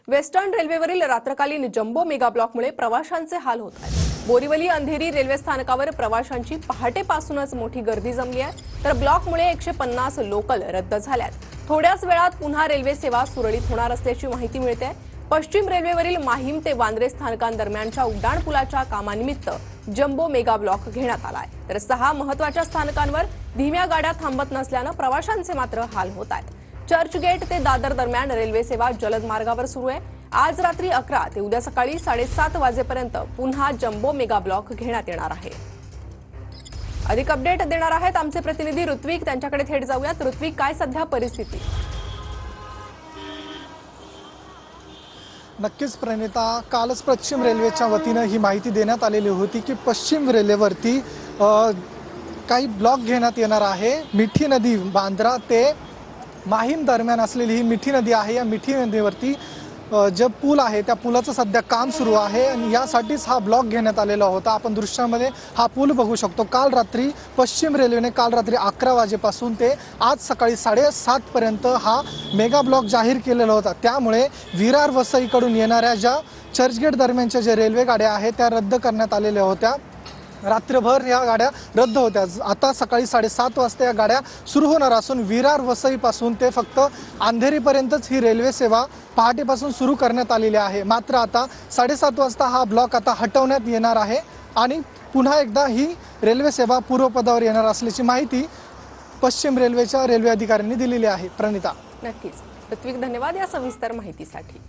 Western रेल्वेवरील रात्रकालीन jumbo mega ब्लॉकमुळे प्रवाशांचे हाल होत आहेत। बोरीवली अंधेरी रेल्वे स्थानकावर प्रवाशांची पहाटेपासूनच मोठी गर्दी जमली आहे, तर ब्लॉकमुळे 150 लोकल रद्द झाल्यात। थोड्याच वेळात पुन्हा रेल्वे सेवा सुरळीत होणार असल्याची माहिती मिळते। पश्चिम रेल्वेवरील माहीम ते वांद्रे स्थानकांदरम्यानच्या उड्डाणपुलाच्या कामानिमित्त जम्बो मेगा ब्लॉक घेण्यात आला आहे, तर 6 महत्त्वाच्या स्थानकांवर धीम्या गाड्या थांबत नसल्याने प्रवाशांचे मात्र हाल होत आहेत। चर्चगेट ते दादर दरम्यान रेल्वे सेवा जलद मार्गावर सुरू आहे। आज रात्री 11 ते उद्या सकाळी 7:30 वाजेपर्यंत पुन्हा जम्बो मेगा ब्लॉक घेण्यात येणार आहे। अधिक अपडेट देणार आहेत आमचे प्रतिनिधी ऋत्विक, त्यांच्याकडे थेट जाऊयात। ऋत्विक, काय सध्या परिस्थिती? नक्कीच प्रणिता, कालच पश्चिम रेल्वेच्या वतीनं ही माहिती देण्यात आलेली होती की पश्चिम रेल्वेवरती काही ब्लॉक घेण्यात येणार आहे। मिठी नदी बांद्रा ते माहीम दरम्यान असलेली ही मिठी नदी आहे। या मिठी नदीवरती जे पूल आहे त्या पुलाचं सध्या काम सुरू आहे आणि यासाठीच हा ब्लॉक घेण्यात आलेला होता। आपण दृश्यामध्ये हा पूल बघू शकतो। काल रात्री पश्चिम रेल्वेने काल रात्री 11 वाजेपासून ते आज सकाळी 7:30 पर्यंत हा मेगा ब्लॉक जाहीर केलेला होता। त्यामुळे विरार वसईकडून येणाऱ्या ज्या चर्चगेट दरम्यानच्या ज्या रेल्वे गाड्या आहेत त्या रद्द करण्यात आलेल्या होत्या। रात्रभर या गाड्या रद्द होत्या। आता सकाळी 7:30 वाजता या गाड्या सुरू होणार असून विरार वसईपासून ते फक्त अंधेरीपर्यंतच ही रेल्वे सेवा पहाटेपासून सुरू करण्यात आलेली आहे। मात्र आता 7:30 वाजता हा ब्लॉक आता हटवण्यात येणार आहे आणि पुन्हा एकदा ही रेल्वे सेवा पूर्वपदावर येणार असल्याची माहिती पश्चिम रेल्वेच्या रेल्वे अधिकाऱ्यांनी दिलेली आहे। प्रणिता, नक्कीच ऋत्विक, धन्यवाद या सविस्तर माहितीसाठी।